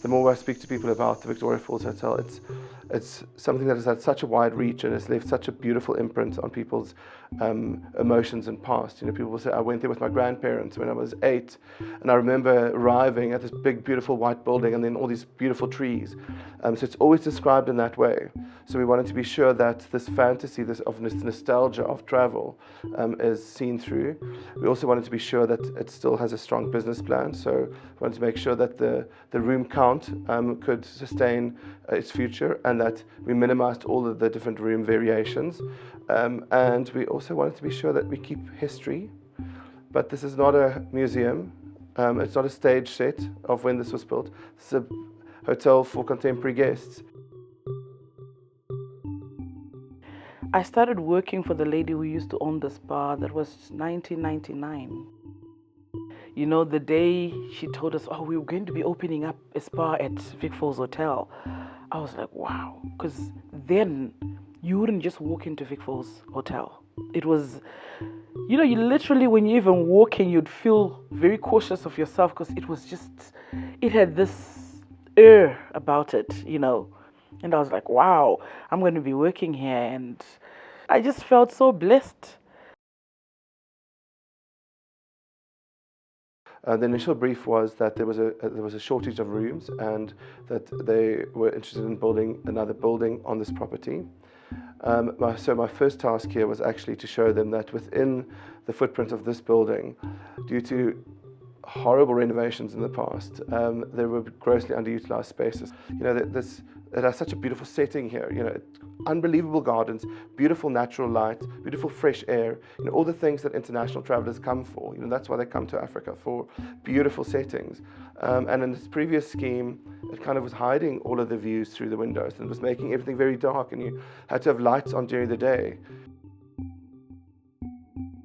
more I speak to people about the Victoria Falls Hotel, it's something that has had such a wide reach and has left such a beautiful imprint on people's emotions and past. You know, people will say, I went there with my grandparents when I was 8, and I remember arriving at this big, beautiful white building and then all these beautiful trees. So it's always described in that way. So we wanted to be sure that this fantasy, this nostalgia of travel is seen through. We also wanted to be sure that it still has a strong business plan. So we wanted to make sure that the room count could sustain its future, and that we minimized all of the different room variations. And we also wanted to be sure that we keep history. But this is not a museum. It's not a stage set of when this was built. It's a hotel for contemporary guests. I started working for the lady who used to own the spa. That was 1999. You know, the day she told us, oh, we were going to be opening up a spa at Vic Falls Hotel, I was like, wow. Because then you wouldn't just walk into Vic Falls Hotel. It was, you know, you literally, when you're even walking, you'd feel very cautious of yourself, because it was just, it had this air about it, you know. And I was like, wow, I'm going to be working here. And I just felt so blessed. The initial brief was that there was a shortage of rooms, and that they were interested in building another building on this property. So my first task here was actually to show them that within the footprint of this building, due to horrible renovations in the past, there were grossly underutilized spaces. You know, it has such a beautiful setting here. You know, unbelievable gardens, beautiful natural light, beautiful fresh air. You know, all the things that international travelers come for. You know, that's why they come to Africa, for beautiful settings. And in this previous scheme, it kind of was hiding all of the views through the windows, and it was making everything very dark, and you had to have lights on during the day.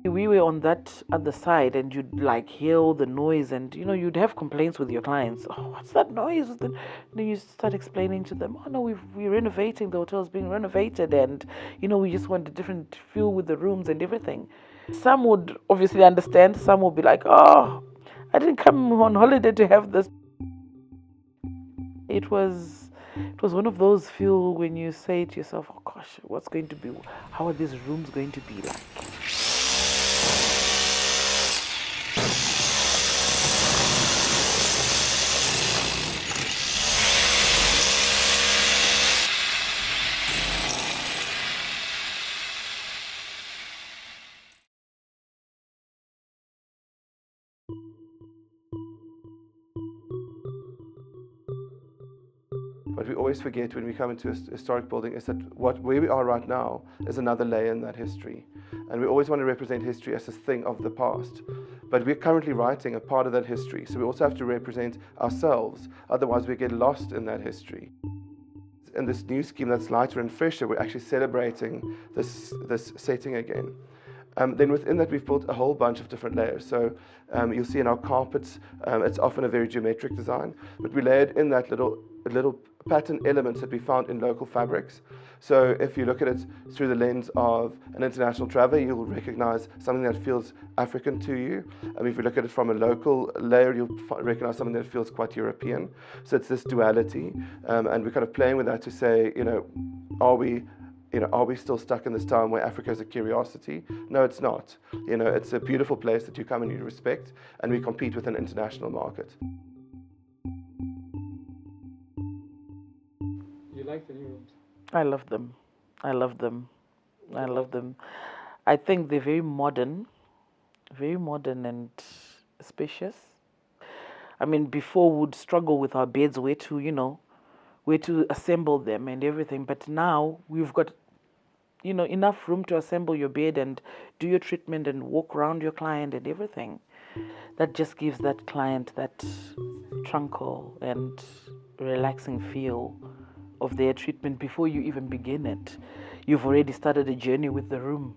We were on that other side, and you'd like hear all the noise, and you know, you'd have complaints with your clients. Oh, what's that noise? Then you start explaining to them, oh no, we're renovating, the hotel's being renovated, and you know, we just want a different feel with the rooms and everything. Some would obviously understand, some would be like, oh, I didn't come on holiday to have this. It was one of those feel when you say to yourself, oh gosh, what's going to be, how are these rooms going to be like? What we always forget when we come into a historic building is that where we are right now is another layer in that history. And we always want to represent history as a thing of the past. But we're currently writing a part of that history, so we also have to represent ourselves, otherwise we get lost in that history. In this new scheme that's lighter and fresher, we're actually celebrating this setting again. Then within that, we've built a whole bunch of different layers. So you'll see in our carpets, it's often a very geometric design, but we layered in that little pattern elements that we found in local fabrics. So if you look at it through the lens of an international traveler, you'll recognize something that feels African to you. If you look at it from a local layer, you'll recognize something that feels quite European. So it's this duality, and we're kind of playing with that to say, you know, are we still stuck in this time where Africa is a curiosity? No, it's not. You know, it's a beautiful place that you come and you respect, and we compete with an international market. You like the new rooms? I love them. I love them. I love them. I think they're very modern and spacious. I mean, before we'd struggle with our beds, where to assemble them and everything. But now we've got, you know, enough room to assemble your bed and do your treatment and walk around your client and everything. That just gives that client that tranquil and relaxing feel of their treatment before you even begin it. You've already started a journey with the room.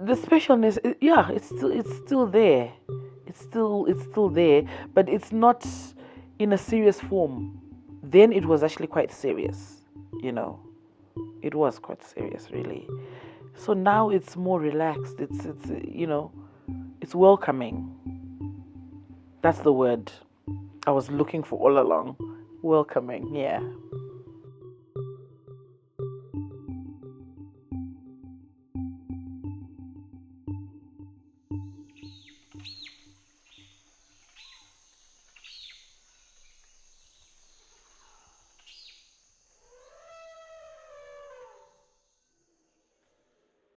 The specialness, yeah, it's still there. It's still there, but it's not in a serious form. Then it was actually quite serious, you know. It was quite serious, really. So now it's more relaxed. It's you know, it's welcoming. That's the word I was looking for all along. welcoming. Yeah.